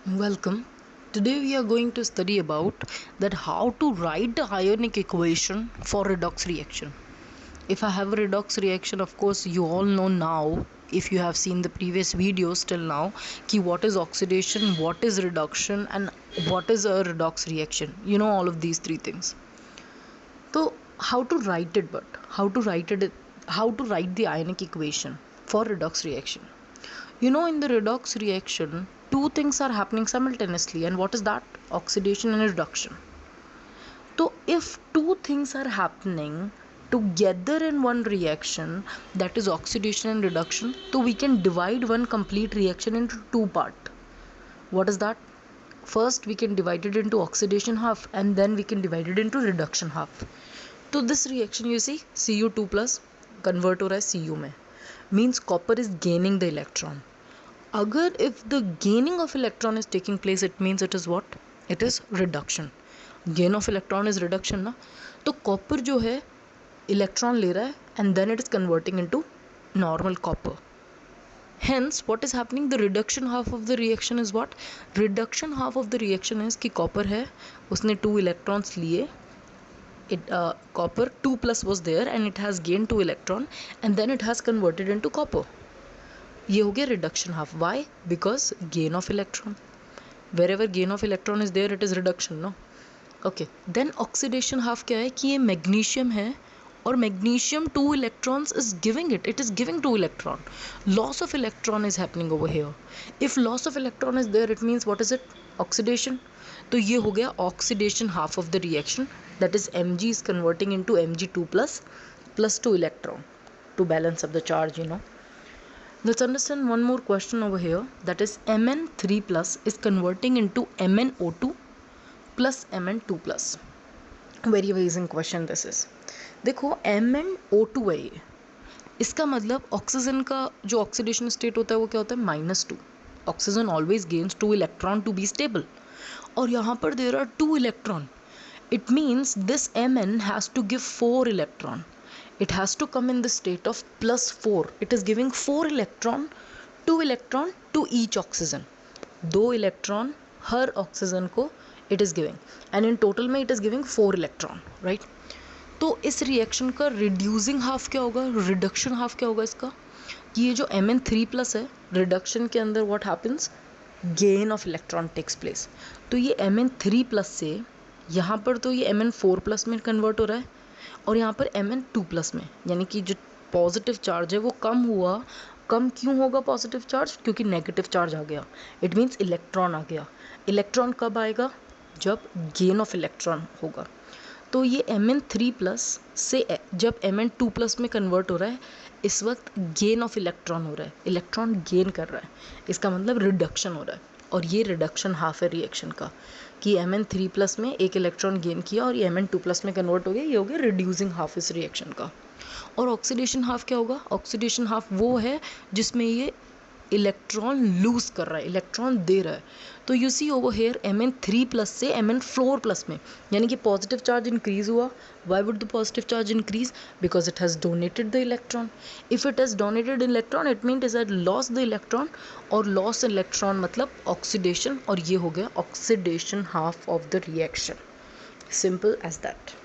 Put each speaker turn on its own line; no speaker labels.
Welcome. Today we are going to study about that how to write the ionic equation for redox reaction. If I have a redox reaction, of course you all know now, if you have seen the previous videos till now, ki what is oxidation, what is reduction, and what is a redox reaction. You know all of these three things. So how to write it, how to write the ionic equation for redox reaction. You know, in the redox reaction, two things are happening simultaneously, and what is that? Oxidation and reduction. So if two things are happening together in one reaction, that is oxidation and reduction, so we can divide one complete reaction into two parts. What is that? First we can divide it into oxidation half, and then we can divide it into reduction half. So this reaction, you see, Cu2 plus convert हो रहा है Cu में, means copper is gaining the electron. अगर if the gaining of electron is taking place, it means it is what? It is reduction. Gain of electron is reduction ना. तो copper जो है electron ले रहा है and then it is converting into normal copper. Hence what is happening, the reduction half of the reaction is what? Reduction half of the reaction is कि copper है, उसने 2 electrons लिए, copper 2 plus was there and it has gained 2 electron and then it has converted into copper. ये हो गया reduction half. Why? Because gain of electron. Wherever gain of electron is there, it is reduction, no? Okay. Then oxidation half क्या है कि ये magnesium है और magnesium 2 electrons is giving it is giving 2 electron. Loss of electron is happening over here. If loss of electron is there, it means what is it? Oxidation. तो ये हो गया oxidation half of the reaction, that is Mg is converting into Mg2 plus 2 electron to balance up the charge, you know. Let's understand one more question over here, that is Mn3 plus is converting into MnO2 plus Mn2 plus. Very amazing question this is. देखो MnO2 है ये, इसका मतलब oxygen का जो oxidation state होता है वो क्या होता है? -2. Oxygen always gains 2 electron to be stable, और यहाँ पर there are 2 electron. It means this Mn has to give 4 electron. It has to come in the state of +4. It is giving 4 electron, 2 electron to each oxygen. 2 electron her oxygen को it is giving, and in total में it is giving 4 electron, right? तो इस reaction का reducing half क्या होगा, reduction half क्या होगा इसका, कि ये जो Mn3 प्लस है, रिडक्शन के अंदर what happens, gain of electron takes place. तो ये Mn3 प्लस से यहाँ पर तो ये Mn4 प्लस में कन्वर्ट हो रहा है, और यहाँ पर Mn2 प्लस में, यानी कि जो पॉजिटिव चार्ज है वो कम हुआ. कम क्यों होगा पॉजिटिव चार्ज? क्योंकि नेगेटिव चार्ज आ गया. इट मीन्स इलेक्ट्रॉन आ गया. इलेक्ट्रॉन कब आएगा? जब गेन ऑफ इलेक्ट्रॉन होगा. तो ये Mn3 प्लस से जब Mn2 प्लस में कन्वर्ट हो रहा है, इस वक्त गेन ऑफ इलेक्ट्रॉन हो रहा है, इलेक्ट्रॉन गेन कर रहा है, इसका मतलब रिडक्शन हो रहा है. और ये रिडक्शन हाफ है रिएक्शन का, कि Mn3 प्लस में एक इलेक्ट्रॉन गेन किया और ये Mn2 प्लस में कन्वर्ट हो गया. ये हो गया रिड्यूसिंग हाफ इस रिएक्शन का. और ऑक्सीडेशन हाफ क्या होगा? ऑक्सीडेशन हाफ वो है जिसमें ये इलेक्ट्रॉन लूज कर रहा है, इलेक्ट्रॉन दे रहा है. तो you see over here Mn3 plus से Mn4 प्लस में, यानी कि पॉजिटिव चार्ज इंक्रीज हुआ. Why would the positive charge increase? Because it has donated the electron. If it has donated electron, it mean is had loss the electron, और loss electron मतलब oxidation, और ये हो गया oxidation half of the reaction. Simple as that.